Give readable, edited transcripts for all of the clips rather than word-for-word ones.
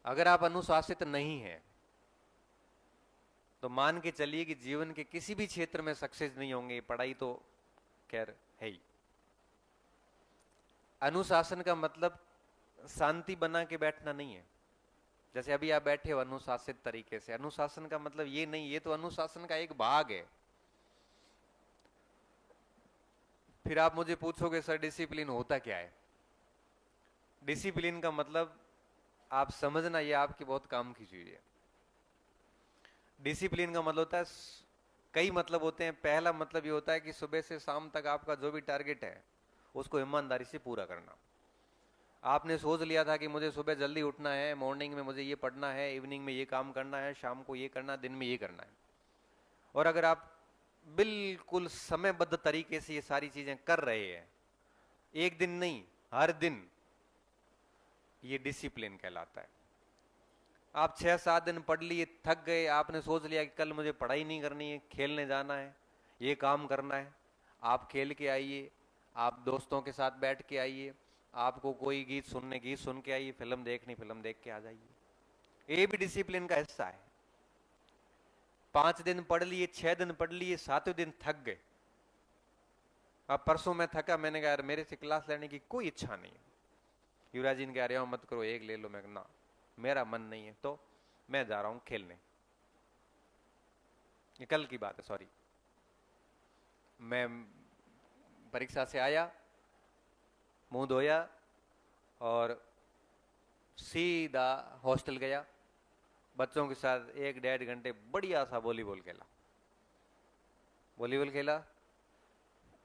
अगर आप अनुशासित नहीं हैं तो मान के चलिए कि जीवन के किसी भी क्षेत्र में सक्सेस नहीं होंगे। पढ़ाई तो खैर है ही। अनुशासन का मतलब शांति बना के बैठना नहीं है। जैसे अभी आप बैठे हो अनुशासित तरीके से, अनुशासन का मतलब ये नहीं, ये तो अनुशासन का एक भाग है। फिर आप मुझे पूछोगे सर डिसिप्लिन होता क्या है? डिसिप्लिन का मतलब आप समझना, ये आपकी बहुत काम की चीज है। डिसिप्लिन का मतलब होता है, कई मतलब होते हैं। पहला मतलब ये होता है कि सुबह से शाम तक आपका जो भी टारगेट है उसको ईमानदारी से पूरा करना। आपने सोच लिया था कि मुझे सुबह जल्दी उठना है, मॉर्निंग में मुझे ये पढ़ना है, इवनिंग में ये काम करना है, शाम को ये करना, दिन में ये करना है। और अगर आप बिल्कुल समयबद्ध तरीके से ये सारी चीजें कर रहे हैं, एक दिन नहीं हर दिन, ये डिसिप्लिन कहलाता है। आप 6-7 दिन पढ़ लिए, थक गए, आपने सोच लिया कि कल मुझे पढ़ाई नहीं करनी है, खेलने जाना है, ये काम करना है। आप खेल के आइए, आप दोस्तों के साथ बैठ के आइए, आपको कोई गीत सुन के आइए, फिल्म देखनी फिल्म देख के आ जाइए। ये भी डिसिप्लिन का हिस्सा है। 5 दिन पढ़ लिए, 6 दिन पढ़ लिए, 7वें दिन थक गए। अब परसों मैं थका, मैंने कहा यार मेरे से क्लास लेने की कोई इच्छा नहीं है। युवराज जी ने कहा अरे मत करो, एक ले लो। मैं ना, मेरा मन नहीं है, तो मैं जा रहा हूं खेलने। ये कल की बात है, सॉरी। मैं परीक्षा से आया, मुंह धोया और सीधा हॉस्टल गया। बच्चों के साथ 1-1.5 घंटे बढ़िया सा वॉलीबॉल खेला। वॉलीबॉल खेला,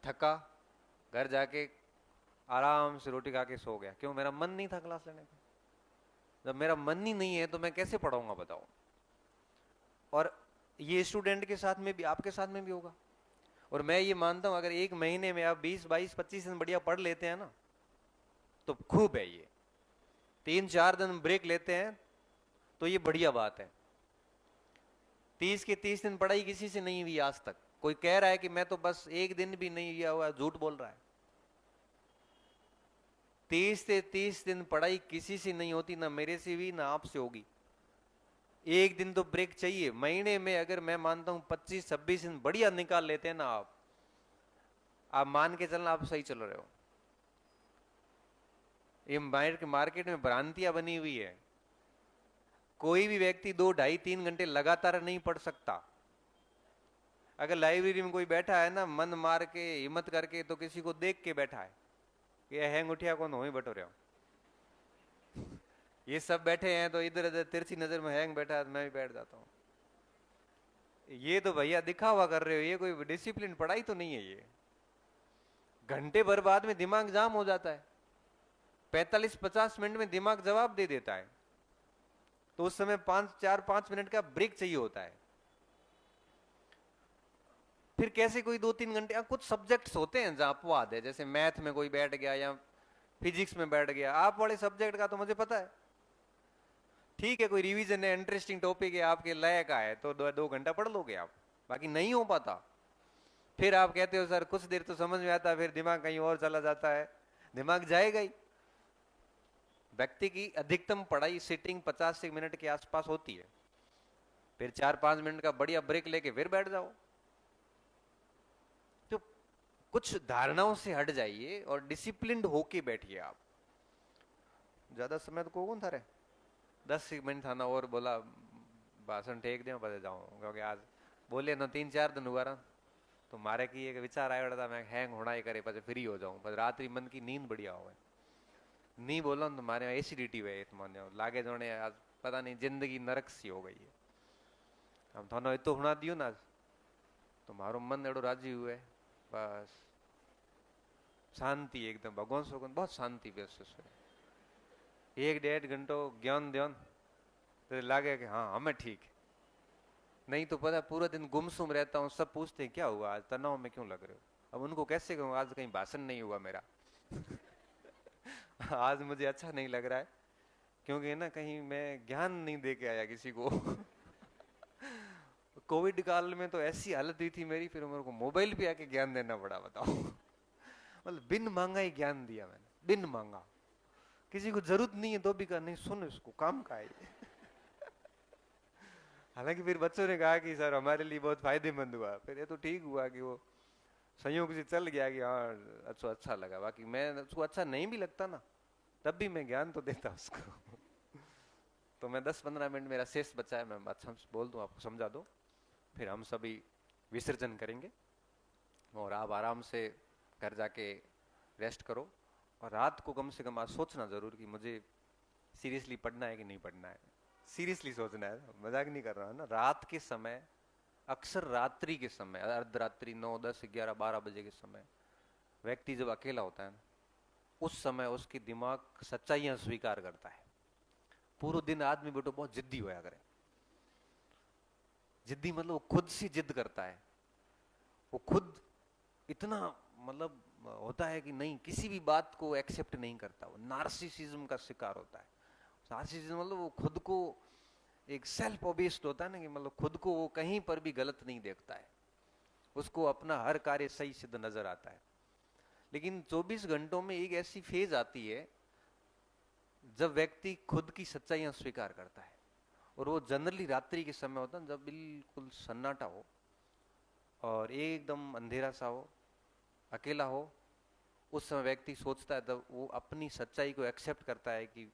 थका, घर जाके आराम से रोटी खा के सो गया। क्यों? मेरा मन नहीं था क्लास लेने का। जब मेरा मन ही नहीं है तो मैं कैसे पढ़ाऊंगा बताओ? और ये स्टूडेंट के साथ में भी, आपके साथ में भी होगा। और मैं ये मानता हूं अगर एक महीने में आप 20-22-25 दिन बढ़िया पढ़ लेते हैं ना तो खूब है। ये 3-4 दिन ब्रेक लेते हैं तो ये बढ़िया बात है। 30 के 30 दिन पढ़ाई किसी से नहीं हुई आज तक। कोई कह रहा है कि मैं तो बस एक दिन भी नहीं किया हुआ, झूठ बोल रहा है। 30 से 30 दिन पढ़ाई किसी से नहीं होती, ना मेरे से भी ना आपसे होगी। एक दिन तो ब्रेक चाहिए महीने में। अगर मैं मानता हूं 25-26 दिन बढ़िया निकाल लेते हैं ना आप मान के चलना आप सही चल रहे हो। ये मार्केट में भ्रांतियां बनी हुई है। कोई भी व्यक्ति 2, ढाई, 3 घंटे लगातार नहीं पढ़ सकता। अगर लाइब्रेरी में कोई बैठा है ना मन मार के, हिम्मत करके, तो किसी को देख के बैठा है कि हैंग उठिया कौन हो ही बैठो रहे हो। ये सब बैठे हैं तो इधर उधर तिरछी नजर में हैंग बैठा है, मैं भी बैठ जाता हूँ। ये तो भैया दिखावा कर रहे हो, ये कोई डिसिप्लिन पढ़ाई तो नहीं है। ये घंटे भर बाद में दिमाग जाम हो जाता है। 45-50 मिनट में दिमाग जवाब दे देता है, तो उस समय 5-4-5 मिनट का ब्रेक चाहिए होता है। फिर कैसे कोई 2-3 घंटे, कुछ सब्जेक्ट्स होते हैं जहां अपवाद है, जैसे मैथ में कोई बैठ गया या फिजिक्स में बैठ गया। आप वाले सब्जेक्ट का तो मुझे पता है, ठीक है, कोई रिवीजन है, इंटरेस्टिंग टॉपिक है, आपके लायक का है, तो 2 घंटा पढ़ लोगे आप। बाकी नहीं हो पाता। फिर आप कहते हो सर कुछ देर तो समझ में आता है, फिर दिमाग कहीं और चला जाता है। दिमाग जाएगा ही। व्यक्ति की अधिकतम पढ़ाई सिटिंग 50 मिनट के आसपास होती है। फिर 4-5 मिनट का बढ़िया ब्रेक लेके फिर बैठ जाओ। तो कुछ धारणाओं से हट जाइए और डिसिप्लिन्ड होके बैठिए आप। ज्यादा समय तो कौन था रे, 10 मिनट था ना, और बोला भाषण टेक दे बजे जाऊं, क्योंकि आज बोले ना 3-4 दिन हुआ रहा तो मारे की एक विचार आया था, मैं हैंग होना ही करे પછી फ्री हो जाऊं, पर रात्रि मन की नींद बढ़िया हो। नहीं बोला तो मारे एसिडिटी वे माने लागे जोने आज पता नहीं जिंदगी नरक सी हो गई है। हम थानो इतो सुना दियो ना तो मारो मन एडो राजी हुए। बस शांति एकदम, भगवान सुगन बहुत शांति महसूस हुए। 1-1.5 घंटो ज्ञान ध्यान तो लगे कि हाँ हमें ठीक है। नहीं तो पता पूरा दिन गुमसुम रहता हूँ, सब पूछते हैं क्या हुआ आज, तनाव में क्यों लग रहे हो। अब उनको कैसे कहूँ आज कहीं भाषण नहीं हुआ मेरा। आज मुझे अच्छा नहीं लग रहा है, क्योंकि ना कहीं मैं ज्ञान नहीं दे के आया किसी को। कोविड काल में तो ऐसी हालत हुई थी मेरी, फिर मेरे को मोबाइल पे आके ज्ञान देना पड़ा, बताओ। मतलब बिन मांगा ही ज्ञान दिया मैंने, बिन मांगा। किसी को जरूरत नहीं है तो भी कहा नहीं सुन इसको, काम का है ये। हालांकि फिर बच्चों ने कहा कि सर हमारे लिए बहुत फायदेमंद हुआ, फिर ये तो ठीक हुआ कि वो संयोग से चल गया कि हाँ अच्छा लगा। बाकी मैं उसको अच्छा नहीं भी लगता ना तब भी मैं ज्ञान तो देता उसको। तो मैं 10-15 मिनट मेरा शेष बचा है, मैं अच्छा बोल दूं आपको, समझा दो, फिर हम सभी विसर्जन करेंगे और आप आराम से घर जाके रेस्ट करो। और रात को कम से कम आज सोचना जरूर कि मुझे सीरियसली पढ़ना है कि नहीं पढ़ना है। सीरियसली सोचना है, मजाक नहीं कर रहा है ना। रात के समय, अक्सर रात्रि के समय, अर्धरात्रि 9, 10, 11, 12 बजे के समय व्यक्ति जब अकेला होता है ना, उस समय उसकी दिमाग सच्चाइयां स्वीकार करता है। पूरे दिन आदमी बेटो बहुत जिद्दी होया करे, जिद्दी मतलब वो खुद से जिद करता है, वो खुद इतना मतलब होता है कि नहीं किसी भी बात को एक्सेप्ट नहीं करता, वो नार्सिसिज्म का शिकार होता है। नार्सिसिज्म मतलब वो खुद को एक सेल्फ ओबेस्ड होता है ना, कि मतलब खुद को वो कहीं पर भी गलत नहीं देखता है, उसको अपना हर कार्य सही सिद्ध नजर आता है। लेकिन 24 घंटों में एक ऐसी फेज आती है जब व्यक्ति खुद की सच्चाइयां स्वीकार करता है, और वो जनरली रात्रि के समय होता है जब बिल्कुल सन्नाटा हो और एकदम अंधेरा सा हो, अकेला हो। उस समय व्यक्ति सोचता है, तब वो अपनी सच्चाई को एक्सेप्ट करता है कि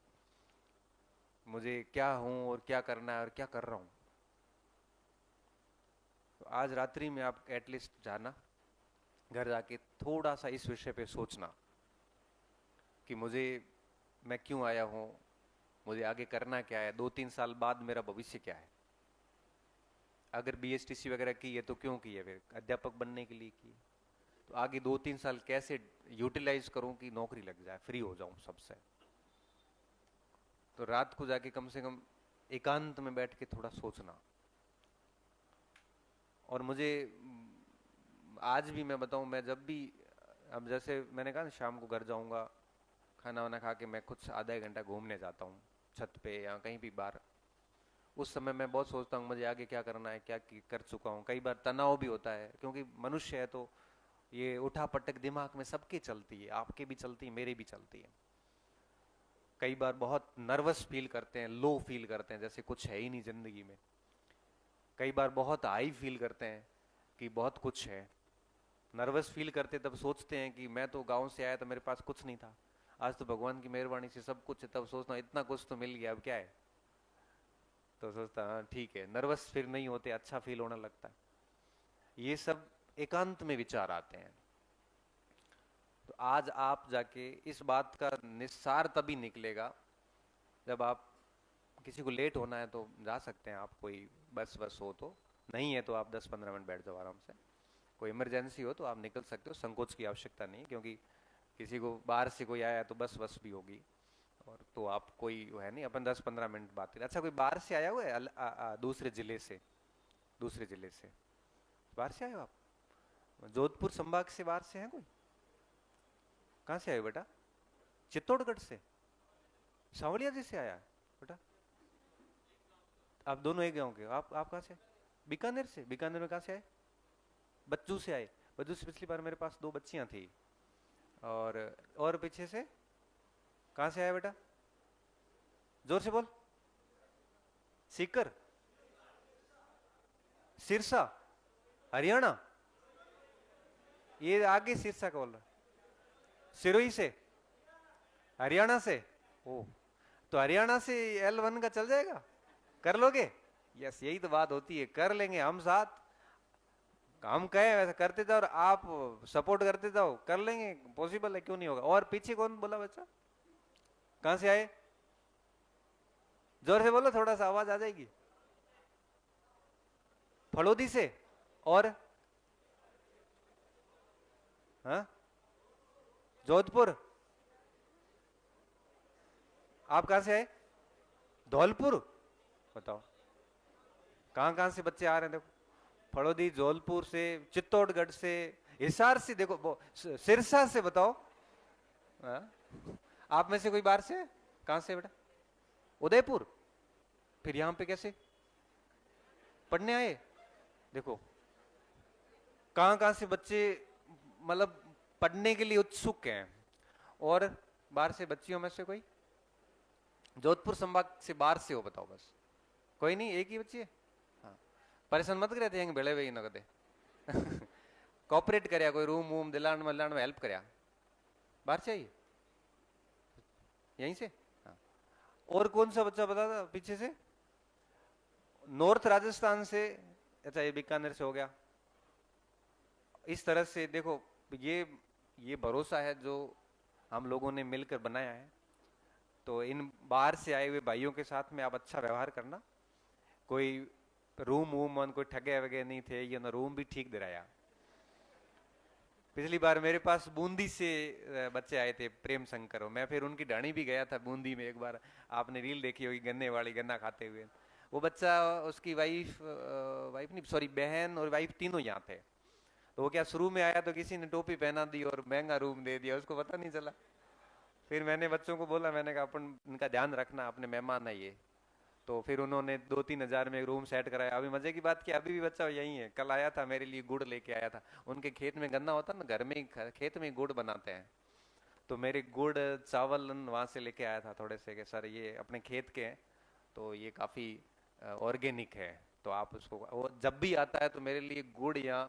मुझे क्या हूं और क्या करना है और क्या कर रहा हूं। तो आज रात्रि में आप एटलीस्ट जाना, घर जाके थोड़ा सा इस विषय पे सोचना कि मैं क्यों आया हूं, मुझे आगे करना क्या है, 2-3 साल बाद मेरा भविष्य क्या है। अगर बीएसटीसी वगैरह की है तो क्यों की है, फिर अध्यापक बनने के लिए की है, तो आगे 2-3 साल कैसे यूटिलाइज करूं कि नौकरी लग जाए, फ्री हो जाऊं सबसे। तो रात को जाके कम से कम एकांत में बैठ के थोड़ा सोचना। और मुझे आज भी मैं बताऊं, मैं जब भी, अब जैसे मैंने कहा ना शाम को घर जाऊंगा, खाना वाना खा के मैं कुछ आधा एक घंटा घूमने जाता हूँ छत पे या कहीं भी बाहर। उस समय मैं बहुत सोचता हूँ मुझे आगे क्या करना है, क्या कर चुका हूँ। कई बार तनाव भी होता है क्योंकि मनुष्य है, तो ये उठा पटक दिमाग में सबके चलती है, आपके भी चलती है, मेरे भी चलती है। कई बार बहुत नर्वस फील करते हैं, लो फील करते हैं जैसे कुछ है ही नहीं जिंदगी में। कई बार बहुत हाई फील करते हैं कि बहुत कुछ है। नर्वस फील करते तब सोचते हैं कि मैं तो गांव से आया तो मेरे पास कुछ नहीं था, आज तो भगवान की मेहरबानी से सब कुछ है। तब सोचता हूँ इतना कुछ तो मिल गया, अब क्या है। तो सोचता हाँ ठीक है, नर्वस फिर नहीं होते, अच्छा फील होने लगता है। ये सब एकांत में विचार आते हैं। तो आज आप जाके इस बात का निस्सार तभी निकलेगा जब आप, किसी को लेट होना है तो जा सकते हैं आप, कोई बस हो तो, नहीं है तो आप 10-15 मिनट बैठ जाओ आराम से। कोई इमरजेंसी हो तो आप निकल सकते हो, संकोच की आवश्यकता नहीं, क्योंकि किसी को बाहर से कोई आया है तो बस भी होगी, और तो आप कोई वो है नहीं, अपन 10-15 मिनट बात करें। अच्छा कोई बाहर से आया हुआ है दूसरे जिले से, दूसरे जिले से बाहर से आए हो आप? जोधपुर संभाग से बाहर से हैं कोई? कहाँ से आए हो बेटा? चित्तौड़गढ़ से? सांवलिया जी से आया है बेटा? आप दोनों एक गांव के हो। आप कहाँ से? बीकानेर से? बीकानेर में कहाँ से आए? बच्चू से आए? बच्चू से पिछली बार मेरे पास 2 बच्चियां थी। और पीछे से कहाँ से आया बेटा? जोर से बोल। सीकर, सिरसा, हरियाणा? ये आगे सिरसा का बोल रहा, सिरोही से, हरियाणा से। ओ, तो हरियाणा से L1 का चल जाएगा, कर लोगे? यस, यही तो बात होती है, कर लेंगे हम साथ। हम कहे वैसे करते जाओ और आप सपोर्ट करते जाओ, कर लेंगे, पॉसिबल है, क्यों नहीं होगा। और पीछे कौन बोला बच्चा? कहां से आए? जोर से बोलो, थोड़ा सा आवाज आ जाएगी। फड़ोदी से? और हाँ, जोधपुर? आप कहां से आए? धौलपुर? बताओ कहां कहां से बच्चे आ रहे हैं। देखो, फड़ोदी, धौलपुर से, चित्तौड़गढ़ से, हिसार से, देखो सिरसा से। बताओ हाँ? आप में से कोई बाहर से? कहां से बेटा? उदयपुर? फिर यहां पे कैसे पढ़ने आए? देखो कहां कहां से बच्चे मतलब पढ़ने के लिए उत्सुक हैं। और बाहर से बच्चियों में से कोई? जोधपुर संभाग से बाहर से हो, बताओ बस। कोई नहीं, एक ही बच्ची है। हाँ, परेशान मत करे थे बेड़े वे न कदे कॉपरेट करया, कोई रूम वूम दिलान में हेल्प करया, बाहर से आई यहीं से। हाँ। और कौन सा बच्चा बता था पीछे से? नॉर्थ राजस्थान से, अच्छा ये बीकानेर से हो गया। इस तरह से देखो, ये भरोसा है जो हम लोगों ने मिलकर बनाया है। तो इन बाहर से आए हुए भाइयों के साथ में आप अच्छा व्यवहार करना। कोई रूम वूम कोई ठगे वगे नहीं थे, ये ना रूम भी ठीक दिलाया। पिछली बार मेरे पास बूंदी से बच्चे आए थे, प्रेम शंकर, मैं फिर उनकी ढाणी भी गया था बूंदी में एक बार। आपने रील देखी होगी गन्ने वाली, गन्ना खाते हुए। वो बच्चा, उसकी वाइफ वाइफ नहीं सॉरी बहन और वाइफ तीनों यहाँ थे। तो वो क्या, शुरू में आया तो किसी ने टोपी पहना दी और महंगा रूम दे दिया, उसको पता नहीं चला। फिर मैंने बच्चों को बोला, मैंने कहा अपन इनका ध्यान रखना, अपने मेहमान है ये। तो फिर उन्होंने 2-3 हजार में एक रूम सेट कराया। अभी मजे की बात की, अभी भी बच्चा यही है, कल आया था मेरे लिए गुड़ लेके आया था। उनके खेत में गन्ना होता ना, घर में ही खेत में गुड़ बनाते हैं। तो मेरे गुड़ चावल वहां से लेके आया था थोड़े से, कि सर ये अपने खेत के हैं, तो ये काफी ऑर्गेनिक है, तो आप उसको, वो जब भी आता है तो मेरे लिए गुड़ या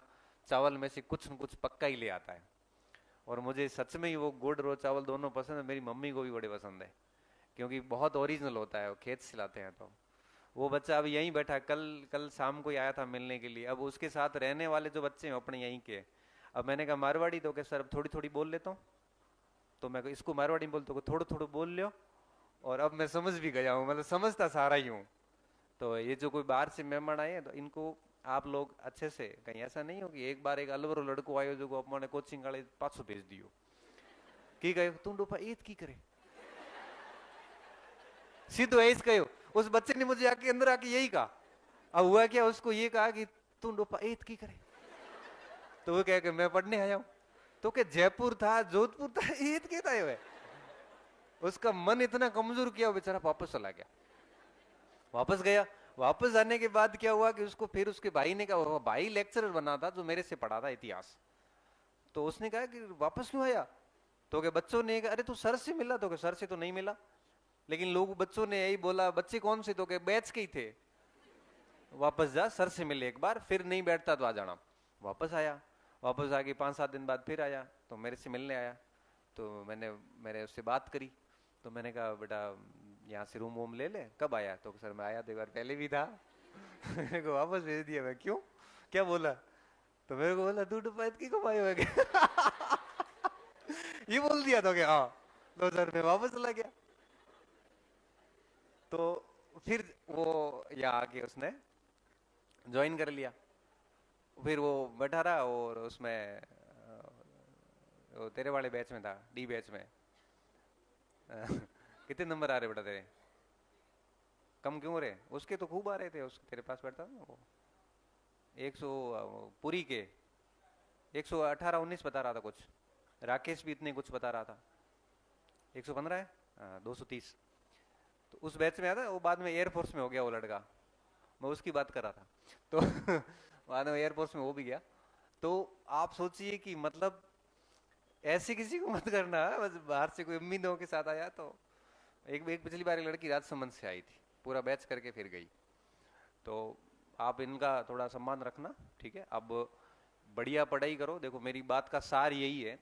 चावल में से कुछ न कुछ पक्का ही ले आता है। और मुझे सच में ही वो गुड़ और चावल दोनों पसंद है, मेरी मम्मी को भी बड़े पसंद है, क्योंकि बहुत ओरिजिनल होता है, वो खेत से लाते हैं। तो वो बच्चा अभी यहीं बैठा है, कल कल शाम को ही आया था मिलने के लिए। अब उसके साथ रहने वाले जो बच्चे हैं अपने यहीं के, अब मैंने कहा मारवाड़ी, तो क्या सर थोड़ी थोड़ी बोल लेता हूँ। तो मैं इसको मारवाड़ी में बोलता हूँ, थोड़ा थोड़ा बोल लियो। और अब मैं समझ भी गया हूँ, मतलब समझता सारा ही हूँ। तो ये जो कोई बाहर से मेहमान आए हैं, तो इनको आप लोग अच्छे से, कहीं ऐसा नहीं हो कि एक बार एक अलवरो लड़को आयो जो अपने कोचिंग वाले पाछो भेज दियो की गए तू डोपा ईद की करे, सीधो ऐस कहो। उस बच्चे ने मुझे आके अंदर आके यही कहा। अब हुआ क्या, उसको ये कहा कि तू डोपा ईद की करे, तो वो कह के मैं पढ़ने आया हूं। तो के जयपुर था, जोधपुर था, ईद के था ये। उसका मन इतना कमजोर किया, बेचारा वापस चला गया। वापस गया, वापस आने के बाद क्या हुआ कि उसको फिर उसके भाई ने कहा, भाई लेक्चरर बना था जो मेरे से पढ़ा था इतिहास। तो उसने कहा कि वापस क्यों आया? तो क्या बच्चों ने कहा, अरे तू सर से मिला? तो क्या सर से तो नहीं मिला, लेकिन लोग बच्चों ने यही बोला। बच्चे कौन से? तो क्या बैच के ही थे। वापस जा, सर से मिले एक बार, फिर नहीं बैठता तो आ जाना। वापस आया, वापस आके 5-7 दिन बाद फिर आया, तो मेरे से मिलने आया। तो मैंने उससे बात करी। तो मैंने कहा बेटा यहाँ से रूम वूम ले ले, कब आया? तो सर मैं आया 2 बार पहले भी था मेरे को वापस भेज दिया। मैं क्यों, क्या बोला? तो मेरे को बोला तू डुपायत की कब आयो है ये बोल दिया। तो क्या, हाँ। तो सर मैं वापस चला गया। तो फिर वो यहाँ आके उसने ज्वाइन कर लिया। फिर वो बैठा रहा, और उसमें वो तेरे वाले बैच में था, डी बैच में। कितने नंबर आ रहे बेटा तेरे? कम क्यों रहे? उसके तो खूब आ रहे थे, उसके तेरे पास बैठता था ना वो। 100 पूरी के 118-19 बता रहा था कुछ। राकेश भी इतने कुछ बता रहा था। 115 है, 230। तो उस बैच में आता, वो बाद में एयरफोर्स में हो गया वो लड़का, मैं उसकी बात कर रहा था। तो बाद में एयरफोर्स में वो भी गया। तो आप सोचिए कि मतलब ऐसे किसी को मत करना, बस बाहर से कोई उम्मीदों के साथ आया। तो एक पिछली बार एक लड़की राजसमंद से आई थी, पूरा बैच करके फिर गई। तो आप इनका थोड़ा सम्मान रखना, ठीक है? अब बढ़िया पढ़ाई करो। देखो मेरी बात का सार यही है